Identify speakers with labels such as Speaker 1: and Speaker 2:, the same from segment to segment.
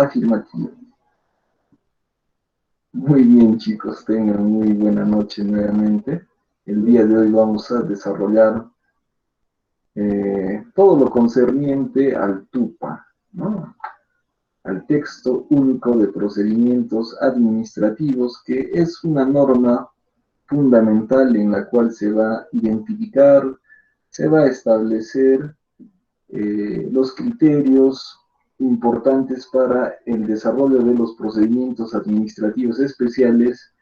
Speaker 1: Afirmativo. Muy bien, chicos, tengan muy buena noche nuevamente. El día de hoy vamos a desarrollar todo lo concerniente al TUPA, ¿no? Al texto único de procedimientos administrativos, que es una norma fundamental en la cual se va a identificar, se va a establecer los criterios importantes para el desarrollo de los procedimientos administrativos especiales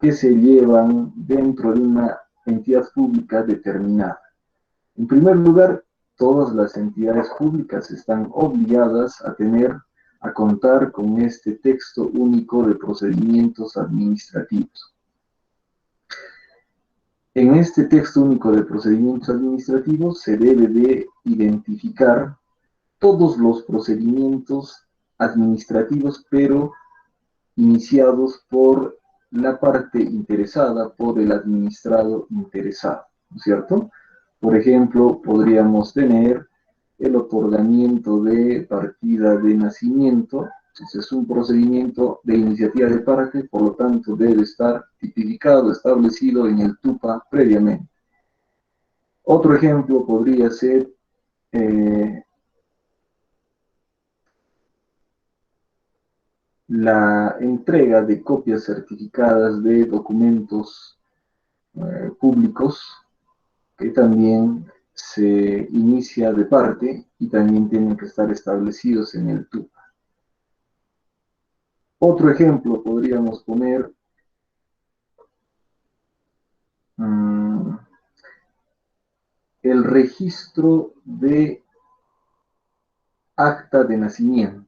Speaker 1: que se llevan dentro de una entidad pública determinada. En primer lugar, todas las entidades públicas están obligadas a contar con este texto único de procedimientos administrativos. En este texto único de procedimientos administrativos se debe de identificar todos los procedimientos administrativos, pero iniciados por la parte interesada, por el administrado interesado, ¿no es cierto? Por ejemplo, podríamos tener el otorgamiento de partida de nacimiento. Entonces, es un procedimiento de iniciativa de parte, por lo tanto, debe estar tipificado, establecido en el TUPA previamente. Otro ejemplo podría ser la entrega de copias certificadas de documentos públicos, que también se inicia de parte y también tienen que estar establecidos en el TUPA. Otro ejemplo podríamos poner el registro de acta de nacimiento,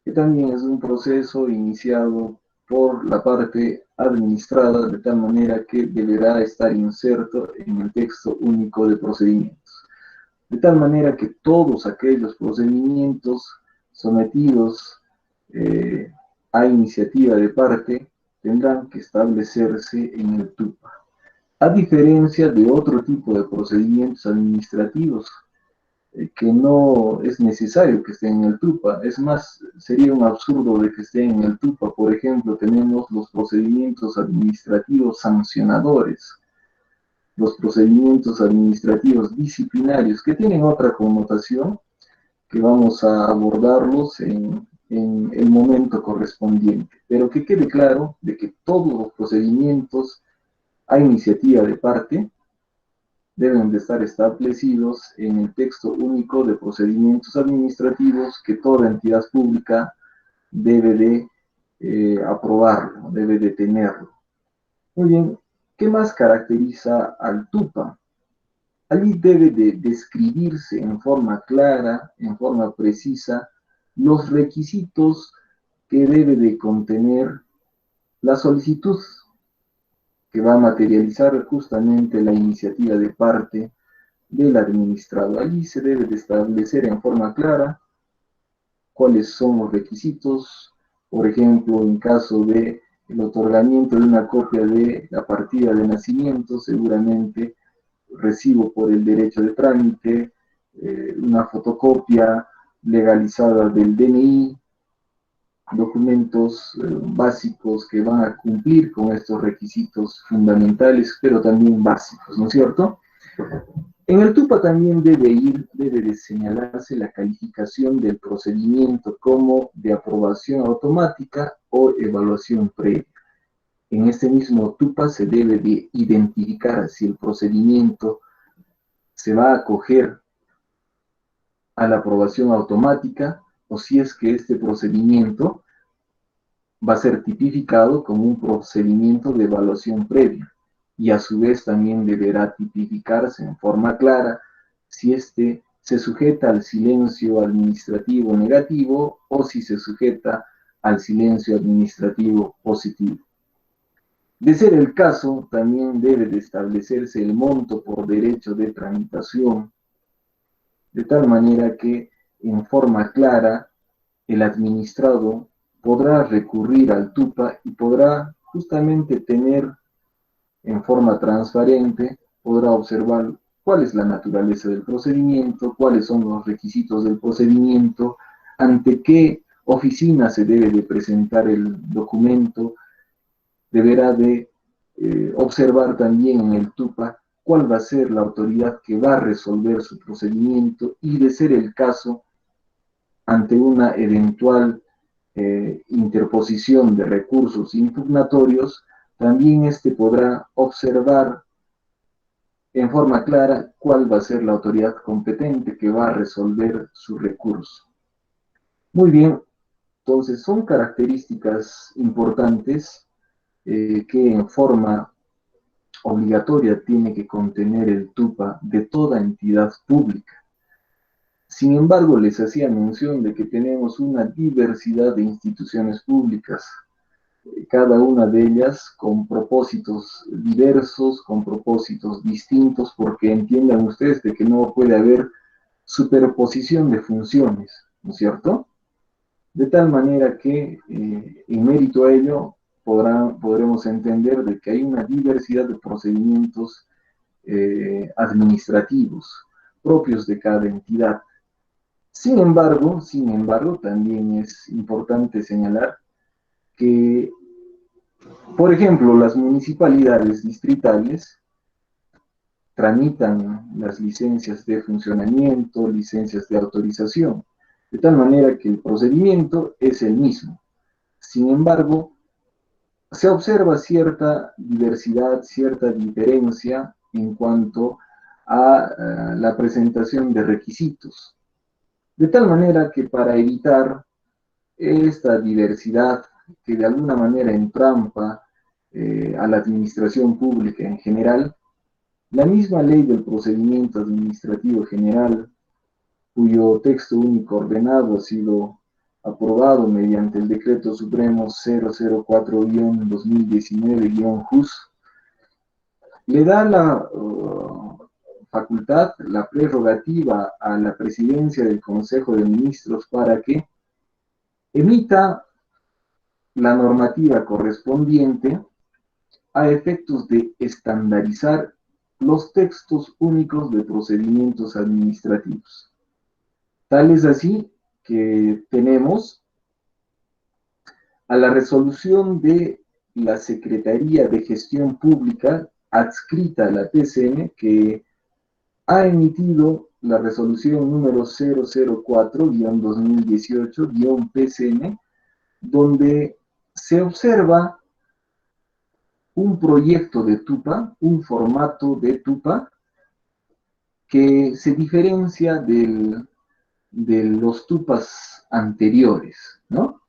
Speaker 1: que también es un proceso iniciado por la parte administrada, de tal manera que deberá estar inserto en el texto único de procedimientos. De tal manera que todos aquellos procedimientos sometidos a iniciativa de parte tendrán que establecerse en el TUPA. A diferencia de otro tipo de procedimientos administrativos que no es necesario que estén en el TUPA. Es más, sería un absurdo de que estén en el TUPA. Por ejemplo, tenemos los procedimientos administrativos sancionadores, los procedimientos administrativos disciplinarios, que tienen otra connotación, que vamos a abordarlos en el momento correspondiente. Pero que quede claro de que todos los procedimientos a iniciativa de parte deben de estar establecidos en el texto único de procedimientos administrativos que toda entidad pública debe de aprobarlo, debe de tenerlo. Muy bien, ¿qué más caracteriza al TUPA? Allí debe de describirse en forma clara, en forma precisa, los requisitos que debe de contener la solicitud que va a materializar justamente la iniciativa de parte del administrado. Allí se debe de establecer en forma clara cuáles son los requisitos, por ejemplo, en caso de el otorgamiento de una copia de la partida de nacimiento, seguramente recibo por el derecho de trámite, una fotocopia legalizada del DNI, documentos básicos que van a cumplir con estos requisitos fundamentales, pero también básicos, ¿no es cierto? En el TUPA también debe de señalarse la calificación del procedimiento como de aprobación automática o evaluación previa. En este mismo TUPA se debe de identificar si el procedimiento se va a acoger a la aprobación automática o si es que este procedimiento va a ser tipificado como un procedimiento de evaluación previa y a su vez también deberá tipificarse en forma clara si éste se sujeta al silencio administrativo negativo o si se sujeta al silencio administrativo positivo. De ser el caso, también debe de establecerse el monto por derecho de tramitación, de tal manera que en forma clara el administrado podrá recurrir al TUPA y podrá justamente tener en forma transparente, podrá observar cuál es la naturaleza del procedimiento, cuáles son los requisitos del procedimiento, ante qué oficina se debe de presentar el documento, deberá de observar también en el TUPA cuál va a ser la autoridad que va a resolver su procedimiento y, de ser el caso, ante una eventual interposición de recursos impugnatorios, también éste podrá observar en forma clara cuál va a ser la autoridad competente que va a resolver su recurso. Muy bien, entonces son características importantes que en forma obligatoria tiene que contener el TUPA de toda entidad pública. Sin embargo, les hacía mención de que tenemos una diversidad de instituciones públicas, cada una de ellas con propósitos diversos, con propósitos distintos, porque entiendan ustedes de que no puede haber superposición de funciones, ¿no es cierto? De tal manera que, en mérito a ello, podremos entender de que hay una diversidad de procedimientos administrativos propios de cada entidad. Sin embargo, también es importante señalar que, por ejemplo, las municipalidades distritales tramitan las licencias de funcionamiento, licencias de autorización, de tal manera que el procedimiento es el mismo. Sin embargo, se observa cierta diversidad, cierta diferencia en cuanto a la presentación de requisitos. De tal manera que, para evitar esta diversidad que de alguna manera entrampa a la administración pública en general, la misma Ley del Procedimiento Administrativo General, cuyo texto único ordenado ha sido aprobado mediante el Decreto Supremo 004-2019-JUS, le da la facultad, la prerrogativa a la Presidencia del Consejo de Ministros para que emita la normativa correspondiente a efectos de estandarizar los textos únicos de procedimientos administrativos. Tal es así que tenemos a la resolución de la Secretaría de Gestión Pública adscrita a la TCM, que ha emitido la resolución número 004-2018-PCM, donde se observa un proyecto de TUPA, un formato de TUPA, que se diferencia de los TUPAs anteriores, ¿no?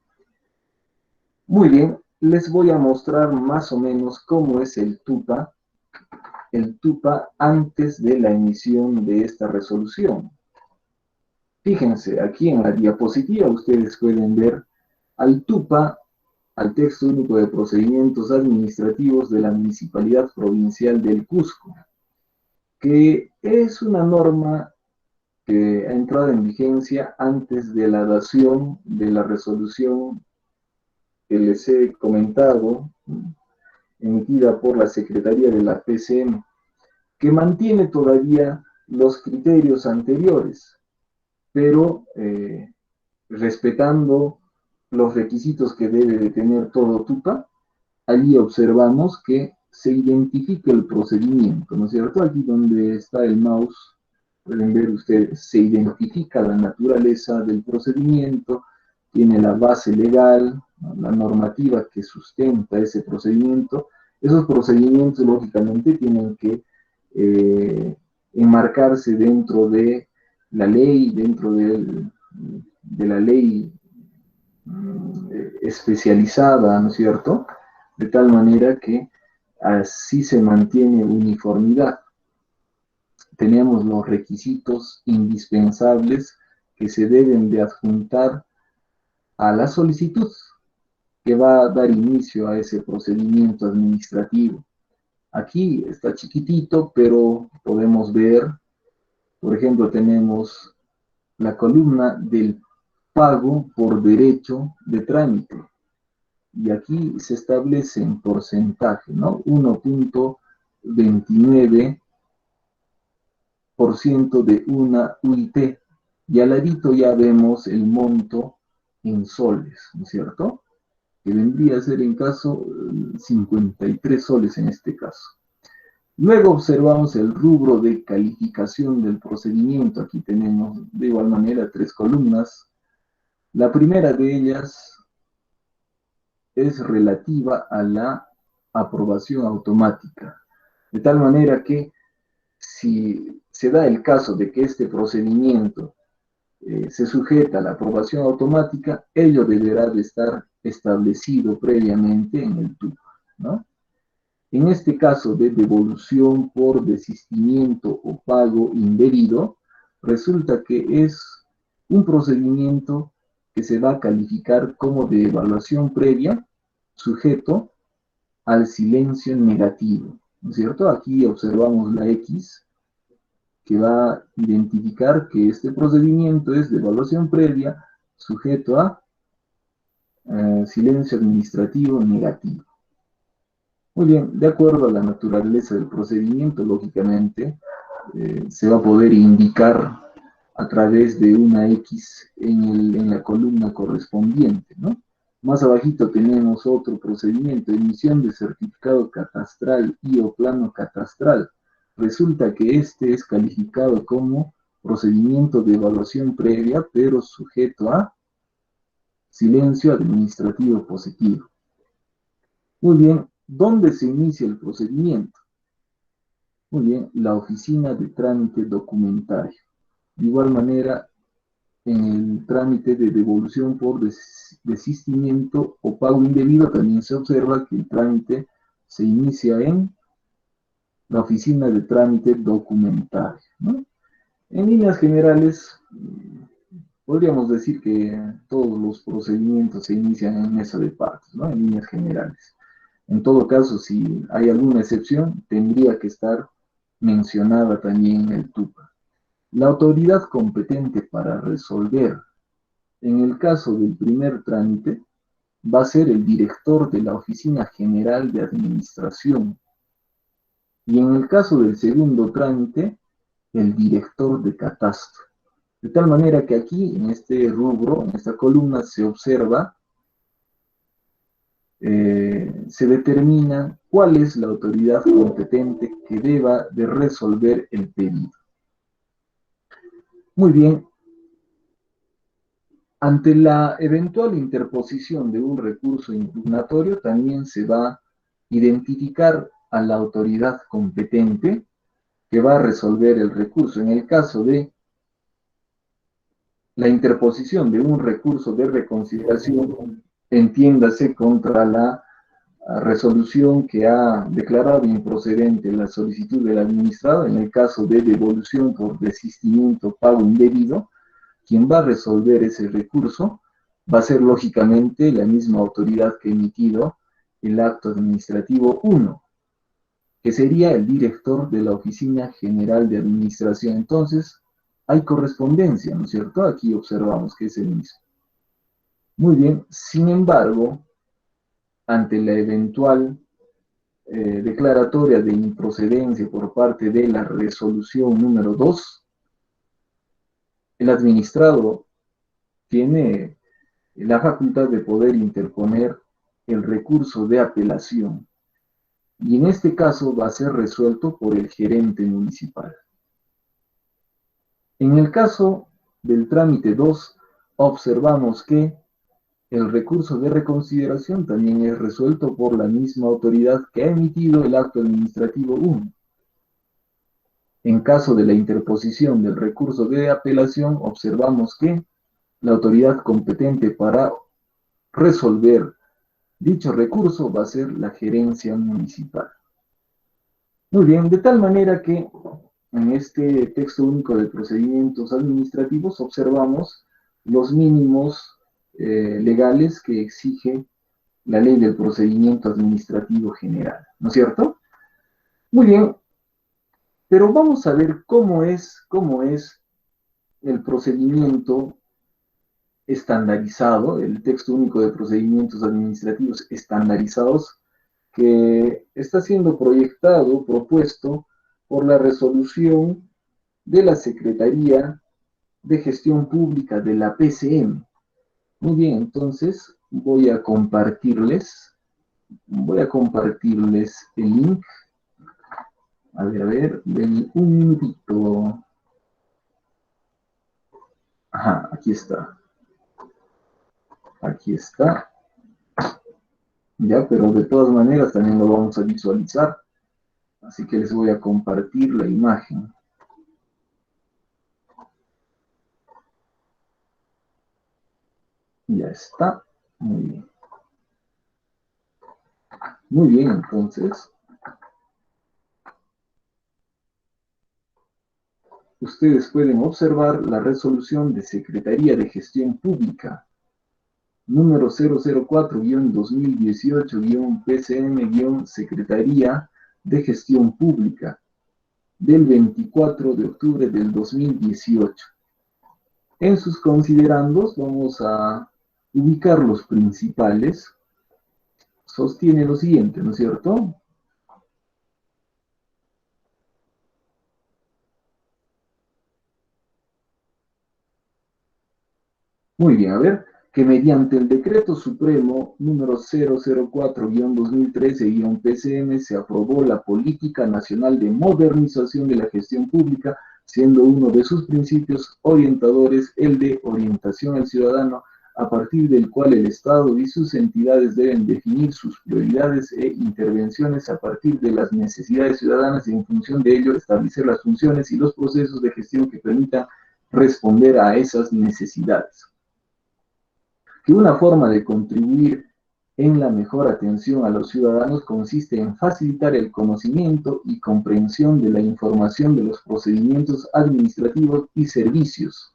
Speaker 1: Muy bien, les voy a mostrar más o menos cómo es el TUPA antes de la emisión de esta resolución. Fíjense, aquí en la diapositiva ustedes pueden ver al TUPA, al Texto Único de Procedimientos Administrativos de la Municipalidad Provincial del Cusco, que es una norma que ha entrado en vigencia antes de la dación de la resolución que les he comentado, emitida por la Secretaría de la PCM, que mantiene todavía los criterios anteriores, pero respetando los requisitos que debe de tener todo TUPA. Allí observamos que se identifica el procedimiento, ¿no es cierto? Aquí donde está el mouse, pueden ver ustedes, se identifica la naturaleza del procedimiento, tiene la base legal, ¿no?, la normativa que sustenta ese procedimiento. Esos procedimientos, lógicamente, tienen que enmarcarse dentro de la ley, dentro de la ley especializada, ¿no es cierto?, de tal manera que así se mantiene uniformidad. Tenemos los requisitos indispensables que se deben de adjuntar a la solicitud que va a dar inicio a ese procedimiento administrativo. Aquí está chiquitito, pero podemos ver, por ejemplo, tenemos la columna del pago por derecho de trámite. Y aquí se establece en porcentaje, ¿no? 1.29% de una UIT. Y al ladito ya vemos el monto en soles, ¿no es cierto? Que vendría a ser en caso 53 soles en este caso. Luego observamos el rubro de calificación del procedimiento. Aquí tenemos de igual manera 3 columnas. La primera de ellas es relativa a la aprobación automática, de tal manera que si se da el caso de que este procedimiento se sujeta a la aprobación automática, ello deberá de estar establecido previamente en el TUP, ¿no? En este caso de devolución por desistimiento o pago indebido, resulta que es un procedimiento que se va a calificar como de evaluación previa, sujeto al silencio negativo, ¿no es cierto? Aquí observamos la X, que va a identificar que este procedimiento es de evaluación previa, sujeto a silencio administrativo negativo. Muy bien, de acuerdo a la naturaleza del procedimiento, lógicamente, se va a poder indicar a través de una X en la columna correspondiente, ¿no? Más abajito tenemos otro procedimiento, emisión de certificado catastral y o plano catastral. Resulta que este es calificado como procedimiento de evaluación previa, pero sujeto a silencio administrativo positivo. Muy bien, ¿dónde se inicia el procedimiento? Muy bien, la oficina de trámite documentario. De igual manera, en el trámite de devolución por desistimiento o pago indebido, también se observa que el trámite se inicia en la oficina de trámite documentario, ¿no? En líneas generales, podríamos decir que todos los procedimientos se inician en mesa de partes, ¿no? En líneas generales. En todo caso, si hay alguna excepción, tendría que estar mencionada también en el TUPA. La autoridad competente para resolver, en el caso del primer trámite, va a ser el director de la Oficina General de Administración. Y en el caso del segundo trámite, el director de catastro. De tal manera que aquí, en este rubro, en esta columna, se observa, se determina cuál es la autoridad competente que deba de resolver el pedido. Muy bien, ante la eventual interposición de un recurso impugnatorio, también se va a identificar a la autoridad competente que va a resolver el recurso. En el caso de la interposición de un recurso de reconsideración, entiéndase contra la resolución que ha declarado improcedente la solicitud del administrado, en el caso de devolución por desistimiento, pago indebido, quien va a resolver ese recurso va a ser lógicamente la misma autoridad que ha emitido el acto administrativo 1, que sería el director de la Oficina General de Administración. Entonces, hay correspondencia, ¿no es cierto? Aquí observamos que es el mismo. Muy bien, sin embargo, ante la eventual declaratoria de improcedencia por parte de la resolución número 2, el administrado tiene la facultad de poder interponer el recurso de apelación y en este caso va a ser resuelto por el gerente municipal. En el caso del trámite 2, observamos que el recurso de reconsideración también es resuelto por la misma autoridad que ha emitido el acto administrativo 1. En caso de la interposición del recurso de apelación, observamos que la autoridad competente para resolver dicho recurso va a ser la gerencia municipal. Muy bien, de tal manera que en este texto único de procedimientos administrativos observamos los mínimos legales que exige la ley del procedimiento administrativo general, ¿no es cierto? Muy bien, pero vamos a ver cómo es el procedimiento estandarizado, el texto único de procedimientos administrativos estandarizados, que está siendo proyectado, propuesto por la resolución de la Secretaría de Gestión Pública de la PCM. Muy bien, entonces voy a compartirles el link. A ver, ven un minutito. Ajá, aquí está. Aquí está. Ya, pero de todas maneras también lo vamos a visualizar. Así que les voy a compartir la imagen. Ya está. Muy bien. Muy bien, entonces. Ustedes pueden observar la resolución de Secretaría de Gestión Pública número 004-2018-PCM-Secretaría de Gestión Pública del 24 de octubre del 2018. En sus considerandos vamos a ubicar los principales. Sostiene lo siguiente, ¿no es cierto? Muy bien, a ver, que mediante el Decreto Supremo número 004-2013-PCM se aprobó la Política Nacional de Modernización de la Gestión Pública, siendo uno de sus principios orientadores el de orientación al ciudadano, a partir del cual el Estado y sus entidades deben definir sus prioridades e intervenciones a partir de las necesidades ciudadanas y en función de ello establecer las funciones y los procesos de gestión que permitan responder a esas necesidades. Que una forma de contribuir en la mejor atención a los ciudadanos consiste en facilitar el conocimiento y comprensión de la información de los procedimientos administrativos y servicios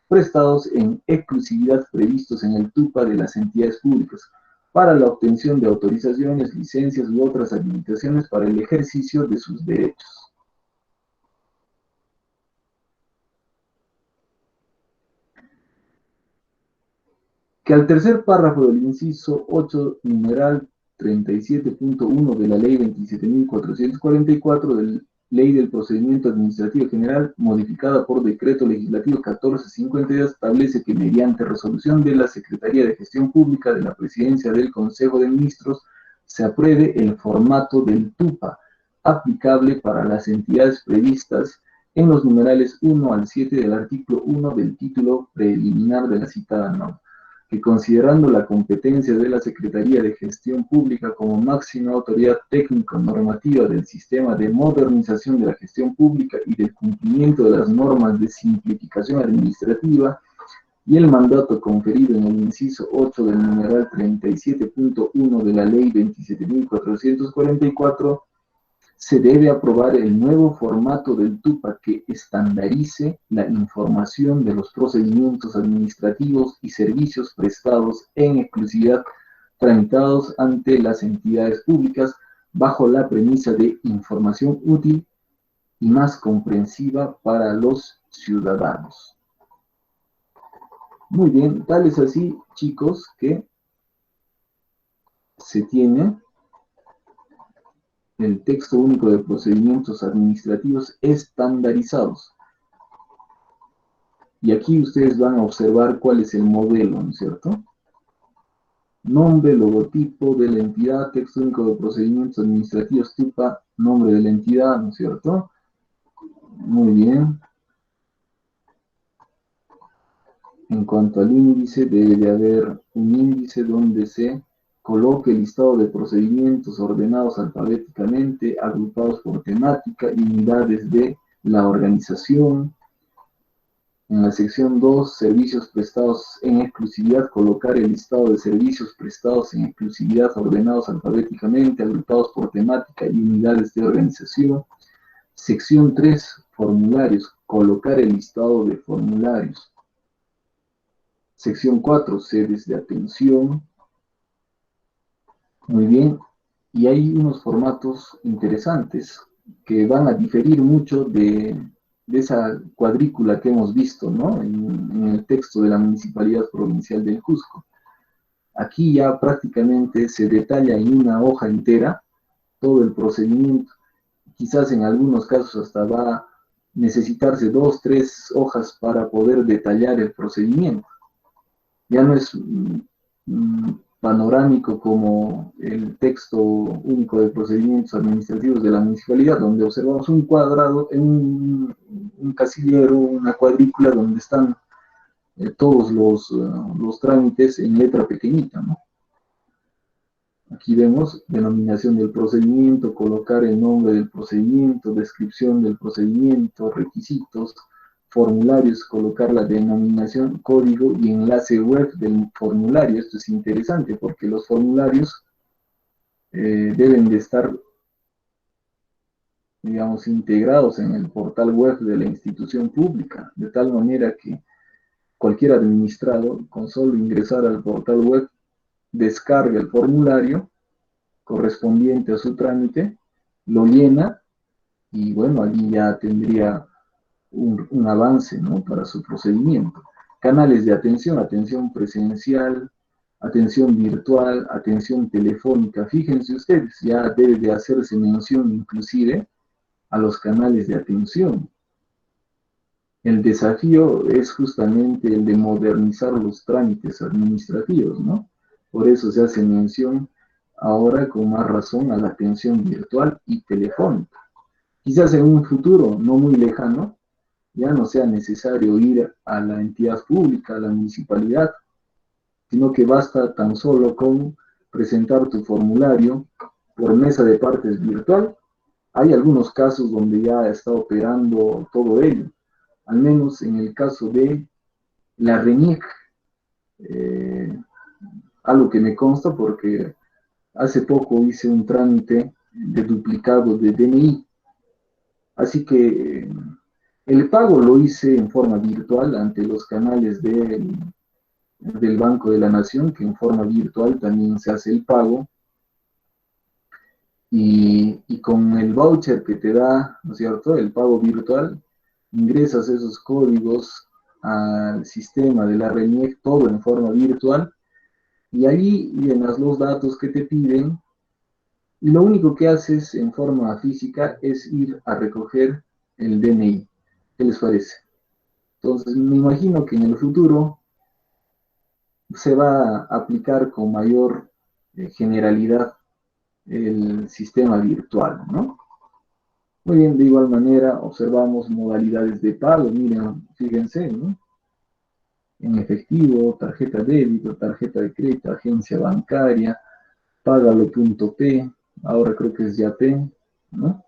Speaker 1: prestados en exclusividad previstos en el TUPA de las entidades públicas para la obtención de autorizaciones, licencias u otras habilitaciones para el ejercicio de sus derechos. Que al tercer párrafo del inciso 8, numeral 37.1 de la Ley 27.444 de Ley del Procedimiento Administrativo General, modificada por Decreto Legislativo 1452, establece que mediante resolución de la Secretaría de Gestión Pública de la Presidencia del Consejo de Ministros se apruebe el formato del TUPA aplicable para las entidades previstas en los numerales 1 al 7 del artículo 1 del título preliminar de la citada norma, que considerando la competencia de la Secretaría de Gestión Pública como máxima autoridad técnico-normativa del sistema de modernización de la gestión pública y del cumplimiento de las normas de simplificación administrativa, y el mandato conferido en el inciso 8 del numeral 37.1 de la Ley 27.444, se debe aprobar el nuevo formato del TUPA que estandarice la información de los procedimientos administrativos y servicios prestados en exclusividad tramitados ante las entidades públicas bajo la premisa de información útil y más comprensiva para los ciudadanos. Muy bien, tal es así, chicos, que se tiene el texto único de procedimientos administrativos estandarizados. Y aquí ustedes van a observar cuál es el modelo, ¿no es cierto? Nombre, logotipo de la entidad, texto único de procedimientos administrativos, TUPA, nombre de la entidad, ¿no es cierto? Muy bien. En cuanto al índice, debe de haber un índice donde se coloque el listado de procedimientos ordenados alfabéticamente, agrupados por temática y unidades de la organización. En la sección 2, servicios prestados en exclusividad, colocar el listado de servicios prestados en exclusividad ordenados alfabéticamente, agrupados por temática y unidades de organización. Sección 3, formularios, colocar el listado de formularios. Sección 4, sedes de atención. Muy bien, y hay unos formatos interesantes que van a diferir mucho de esa cuadrícula que hemos visto, ¿no? En el texto de la Municipalidad Provincial del Cusco. Aquí ya prácticamente se detalla en una hoja entera todo el procedimiento. Quizás en algunos casos hasta va a necesitarse 2, 3 hojas para poder detallar el procedimiento. Ya no es panorámico como el texto único de procedimientos administrativos de la municipalidad, donde observamos un cuadrado, un casillero, una cuadrícula donde están todos los trámites en letra pequeñita, ¿no? Aquí vemos denominación del procedimiento, colocar el nombre del procedimiento, descripción del procedimiento, requisitos, formularios, colocar la denominación, código y enlace web del formulario. Esto es interesante porque los formularios deben de estar, digamos, integrados en el portal web de la institución pública, de tal manera que cualquier administrado, con solo ingresar al portal web, descarga el formulario correspondiente a su trámite, lo llena y bueno, allí ya tendría un avance, ¿no?, para su procedimiento. Canales de atención, atención presencial, atención virtual, atención telefónica. Fíjense ustedes, ya debe de hacerse mención inclusive a los canales de atención. El desafío es justamente el de modernizar los trámites administrativos, ¿no? Por eso se hace mención ahora con más razón a la atención virtual y telefónica. Quizás en un futuro no muy lejano ya no sea necesario ir a la entidad pública, a la municipalidad, sino que basta tan solo con presentar tu formulario por mesa de partes virtual. Hay algunos casos donde ya está operando todo ello, al menos en el caso de la RENIEC, algo que me consta porque hace poco hice un trámite de duplicado de DNI, así que el pago lo hice en forma virtual ante los canales del Banco de la Nación, que en forma virtual también se hace el pago, y con el voucher que te da, ¿no es cierto?, el pago virtual, ingresas esos códigos al sistema de la RENIEC, todo en forma virtual, y allí llenas los datos que te piden, y lo único que haces en forma física es ir a recoger el DNI. ¿Qué les parece? Entonces, me imagino que en el futuro se va a aplicar con mayor generalidad el sistema virtual, ¿no? Muy bien, de igual manera observamos modalidades de pago. Miren, fíjense, ¿no?, en efectivo, tarjeta débito, tarjeta de crédito, agencia bancaria, págalo.p, ahora creo que es YAP, ¿no?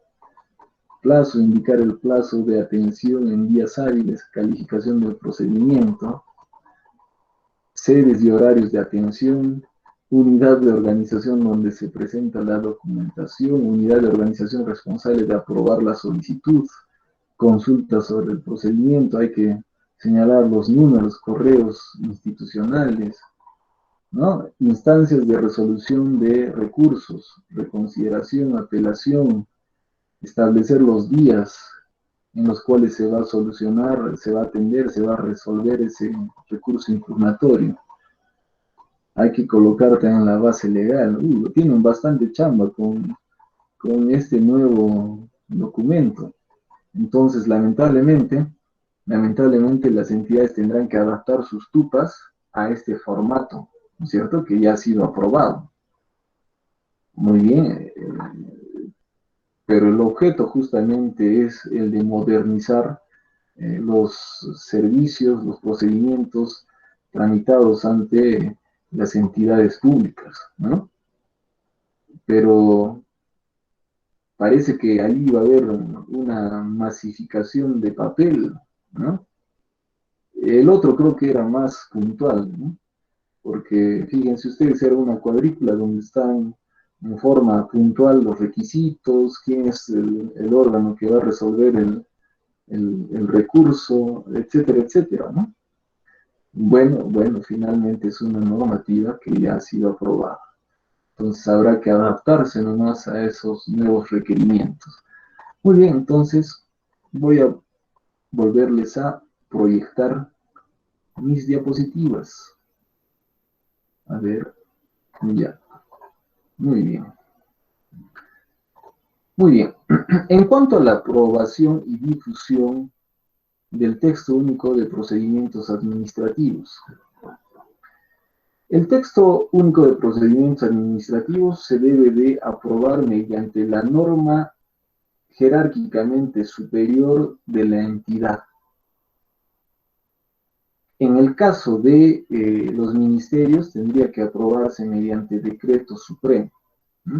Speaker 1: Plazo, indicar el plazo de atención en días hábiles, calificación del procedimiento, sedes y horarios de atención, unidad de organización donde se presenta la documentación, unidad de organización responsable de aprobar la solicitud, consultas sobre el procedimiento, hay que señalar los números, correos institucionales, ¿no? Instancias de resolución de recursos, reconsideración, apelación, establecer los días en los cuales se va a solucionar, se va a atender, se va a resolver ese recurso impugnatorio. Hay que colocarte en la base legal. Tienen bastante chamba con este nuevo documento. Entonces, lamentablemente las entidades tendrán que adaptar sus tupas a este formato, ¿no es cierto?, que ya ha sido aprobado. Muy bien, pero el objeto justamente es el de modernizar los servicios, los procedimientos tramitados ante las entidades públicas, ¿no? Pero parece que ahí va a haber una masificación de papel, ¿no? El otro creo que era más puntual, ¿no? Porque fíjense ustedes, era una cuadrícula donde están en forma puntual los requisitos, quién es el órgano que va a resolver el recurso, etcétera, etcétera, ¿no? Bueno, finalmente es una normativa que ya ha sido aprobada. Entonces habrá que adaptarse nomás a esos nuevos requerimientos. Muy bien, entonces voy a volverles a proyectar mis diapositivas. A ver, ya. Muy bien. Muy bien. En cuanto a la aprobación y difusión del texto único de procedimientos administrativos, El texto único de procedimientos administrativos se debe de aprobar mediante la norma jerárquicamente superior de la entidad. En el caso de los ministerios, tendría que aprobarse mediante decreto supremo. ¿Mm?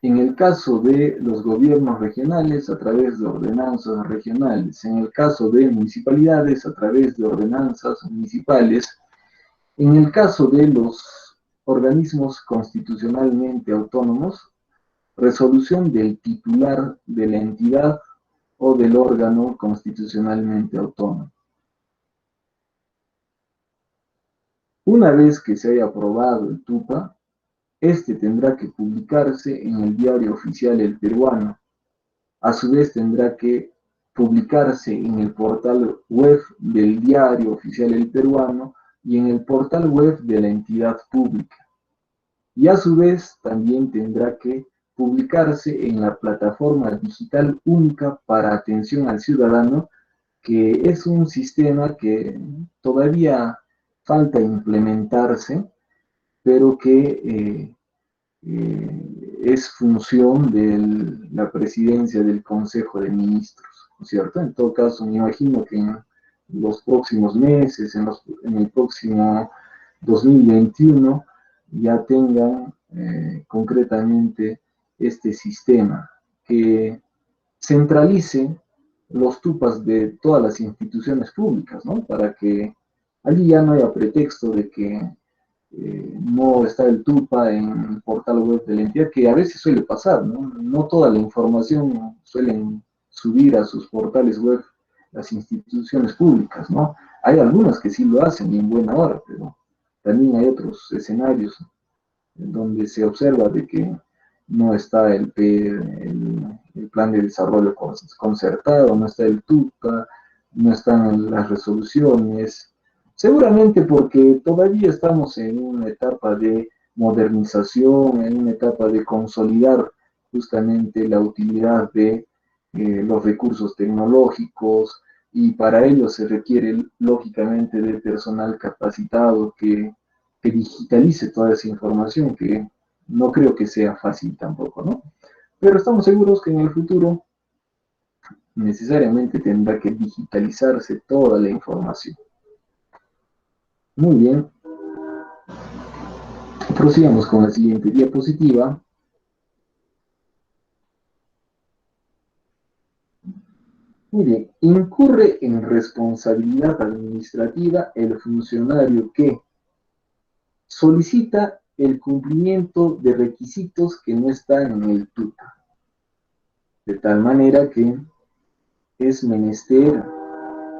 Speaker 1: En el caso de los gobiernos regionales, a través de ordenanzas regionales. En el caso de municipalidades, a través de ordenanzas municipales. En el caso de los organismos constitucionalmente autónomos, resolución del titular de la entidad o del órgano constitucionalmente autónomo. Una vez que se haya aprobado el TUPA, este tendrá que publicarse en el Diario Oficial El Peruano. A su vez tendrá que publicarse en el portal web del Diario Oficial El Peruano y en el portal web de la entidad pública. Y a su vez también tendrá que publicarse en la plataforma digital única para atención al ciudadano, que es un sistema que todavía falta implementarse, pero que es función de la presidencia del Consejo de Ministros, ¿no es cierto? En todo caso, me imagino que en los próximos meses, en el próximo 2021, ya tengan concretamente este sistema que centralice los tupas de todas las instituciones públicas, ¿no? Para que allí ya no haya pretexto de que no está el TUPA en el portal web de la entidad, que a veces suele pasar, ¿no? No toda la información suelen subir a sus portales web las instituciones públicas, ¿no? Hay algunas que sí lo hacen y en buena hora, pero también hay otros escenarios en donde se observa de que no está el plan de desarrollo concertado, no está el TUPA, no están las resoluciones, seguramente porque todavía estamos en una etapa de modernización, en una etapa de consolidar justamente la utilidad de los recursos tecnológicos, y para ello se requiere lógicamente de personal capacitado que digitalice toda esa información, que no creo que sea fácil tampoco, ¿no? Pero estamos seguros que en el futuro necesariamente tendrá que digitalizarse toda la información. Muy bien, prosigamos con la siguiente diapositiva. Muy bien, incurre en responsabilidad administrativa el funcionario que solicita el cumplimiento de requisitos que no están en el TUPA, de tal manera que es menester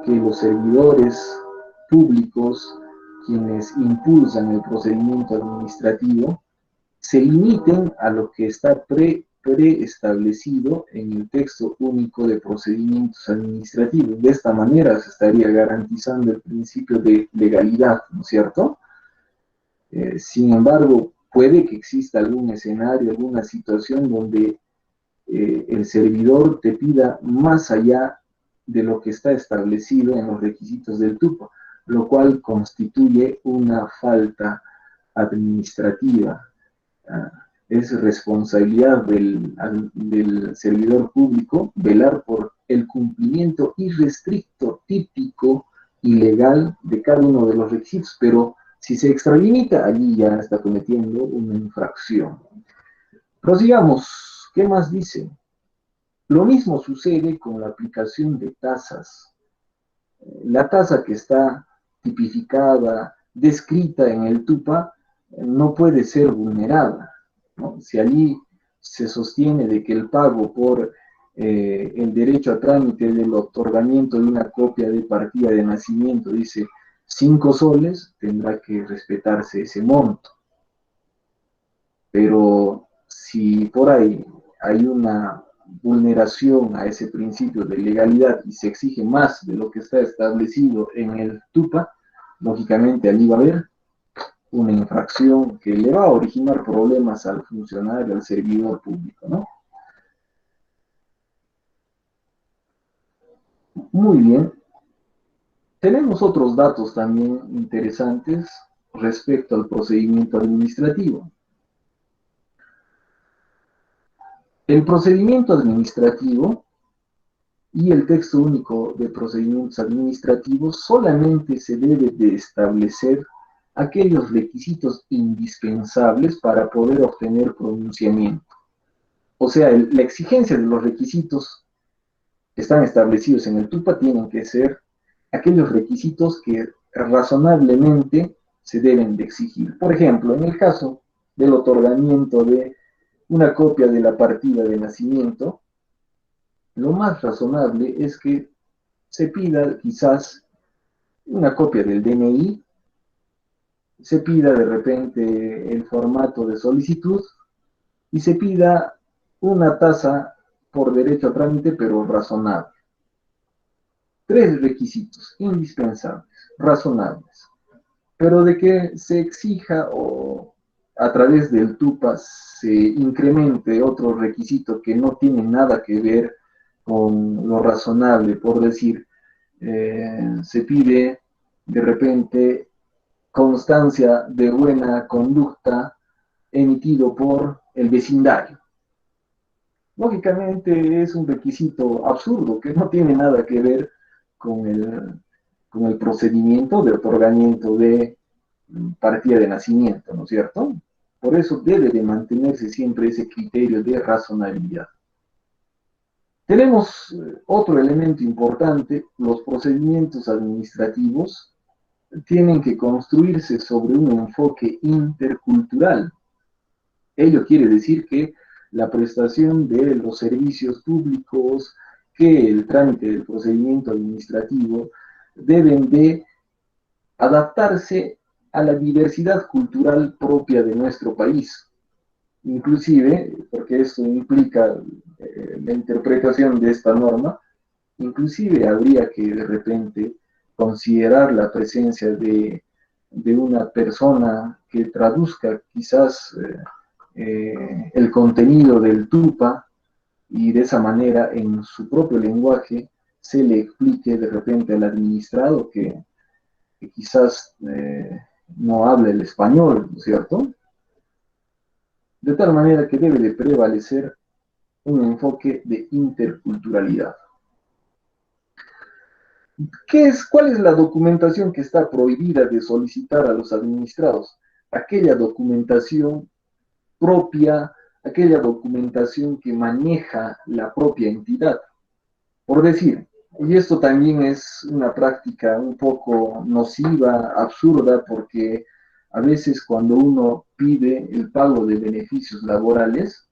Speaker 1: que los servidores públicos, quienes impulsan el procedimiento administrativo, se limiten a lo que está preestablecido en el texto único de procedimientos administrativos. De esta manera se estaría garantizando el principio de legalidad, ¿no es cierto? Sin embargo, puede que exista algún escenario, alguna situación donde el servidor te pida más allá de lo que está establecido en los requisitos del TUPA, lo cual constituye una falta administrativa. Es responsabilidad del servidor público velar por el cumplimiento irrestricto, típico y legal de cada uno de los requisitos, pero si se extralimita, allí ya está cometiendo una infracción. Prosigamos. ¿Qué más dice? Lo mismo sucede con la aplicación de tasas. La tasa que está tipificada, descrita en el TUPA, no puede ser vulnerada, ¿no? Si allí se sostiene de que el pago por el derecho a trámite del otorgamiento de una copia de partida de nacimiento dice 5 soles, tendrá que respetarse ese monto. Pero si por ahí hay una vulneración a ese principio de legalidad y se exige más de lo que está establecido en el TUPA, lógicamente allí va a haber una infracción que le va a originar problemas al funcionario, al servidor público, ¿no? Muy bien. Tenemos otros datos también interesantes. respecto al procedimiento administrativo. El procedimiento administrativo y el texto único de procedimientos administrativos solamente se debe de establecer aquellos requisitos indispensables para poder obtener pronunciamiento. O sea, la exigencia de los requisitos que están establecidos en el TUPA tienen que ser aquellos requisitos que razonablemente se deben de exigir. Por ejemplo, en el caso del otorgamiento de una copia de la partida de nacimiento, lo más razonable es que se pida quizás una copia del DNI, se pida de repente el formato de solicitud y se pida una tasa por derecho a trámite, pero razonable. 3 requisitos indispensables, razonables, pero de que se exija o a través del TUPA se incremente otro requisito que no tiene nada que ver con lo razonable, por decir, se pide de repente constancia de buena conducta emitido por el vecindario. Lógicamente es un requisito absurdo que no tiene nada que ver con el procedimiento de otorgamiento de partida de nacimiento, ¿no es cierto? Por eso debe de mantenerse siempre ese criterio de razonabilidad. Tenemos otro elemento importante: los procedimientos administrativos tienen que construirse sobre un enfoque intercultural. Ello quiere decir que la prestación de los servicios públicos, que el trámite del procedimiento administrativo, deben de adaptarse a la diversidad cultural propia de nuestro país. Inclusive, porque esto implica la interpretación de esta norma, inclusive habría que de repente considerar la presencia de una persona que traduzca quizás el contenido del TUPA y de esa manera en su propio lenguaje se le explique de repente al administrado que quizás no habla el español, ¿no es cierto? De tal manera que debe de prevalecer un enfoque de interculturalidad. ¿Cuál es la documentación que está prohibida de solicitar a los administrados? Aquella documentación propia, aquella documentación que maneja la propia entidad. Por decir, y esto también es una práctica un poco nociva, absurda, porque a veces cuando uno pide el pago de beneficios laborales,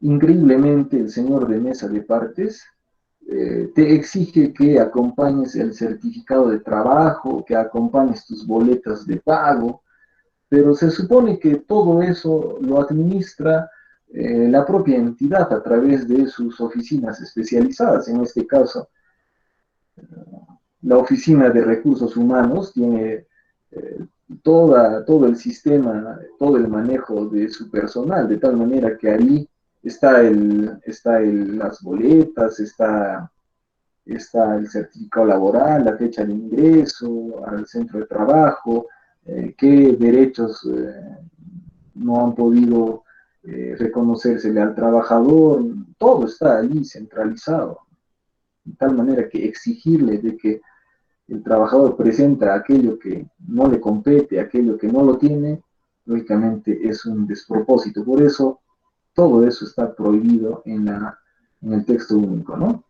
Speaker 1: increíblemente el señor de mesa de partes te exige que acompañes el certificado de trabajo, que acompañes tus boletas de pago, pero se supone que todo eso lo administra la propia entidad a través de sus oficinas especializadas. En este caso, la Oficina de Recursos Humanos tiene todo el sistema, todo el manejo de su personal, de tal manera que ahí está las boletas, está el certificado laboral, la fecha de ingreso al centro de trabajo, qué derechos no han podido reconocérsele al trabajador, todo está allí centralizado, de tal manera que exigirle de que el trabajador presenta aquello que no le compete, aquello que no lo tiene, lógicamente es un despropósito. Por eso, todo eso está prohibido en el texto único, ¿no?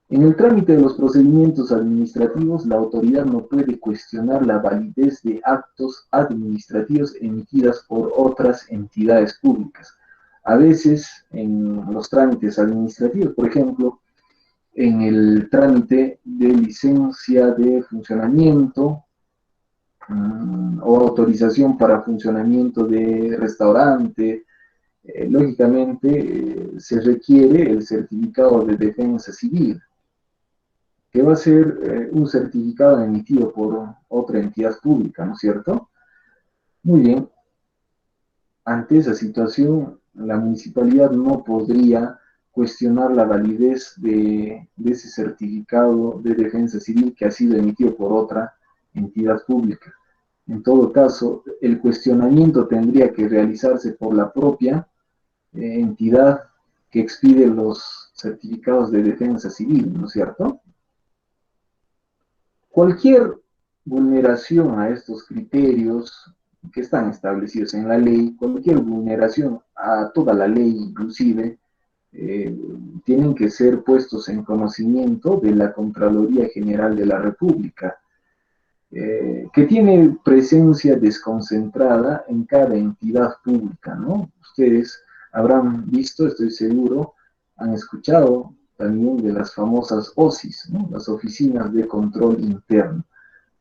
Speaker 1: En el trámite de los procedimientos administrativos, la autoridad no puede cuestionar la validez de actos administrativos emitidas por otras entidades públicas. A veces, en los trámites administrativos, por ejemplo, en el trámite de licencia de funcionamiento o autorización para funcionamiento de restaurante, lógicamente se requiere el certificado de defensa civil, que va a ser un certificado emitido por otra entidad pública, ¿no es cierto? Muy bien, ante esa situación, la municipalidad no podría cuestionar la validez de ese certificado de defensa civil que ha sido emitido por otra entidad pública. En todo caso, el cuestionamiento tendría que realizarse por la propia entidad que expide los certificados de defensa civil, ¿no es cierto? Cualquier vulneración a estos criterios que están establecidos en la ley, cualquier vulneración a toda la ley inclusive, eh, tienen que ser puestos en conocimiento de la Contraloría General de la República, que tiene presencia desconcentrada en cada entidad pública, ¿no? Ustedes habrán visto, estoy seguro, han escuchado también de las famosas OSIs, ¿no? Las Oficinas de Control Interno,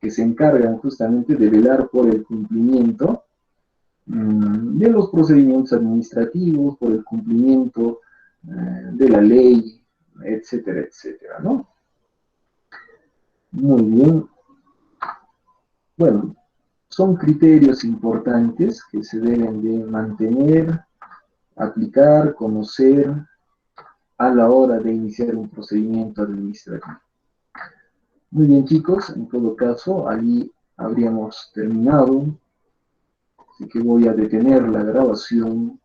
Speaker 1: que se encargan justamente de velar por el cumplimiento de los procedimientos administrativos, por el cumplimiento de la ley, etcétera, etcétera, ¿no? Muy bien. Bueno, son criterios importantes que se deben de mantener, aplicar, conocer a la hora de iniciar un procedimiento administrativo. Muy bien, chicos, en todo caso, allí habríamos terminado, así que voy a detener la grabación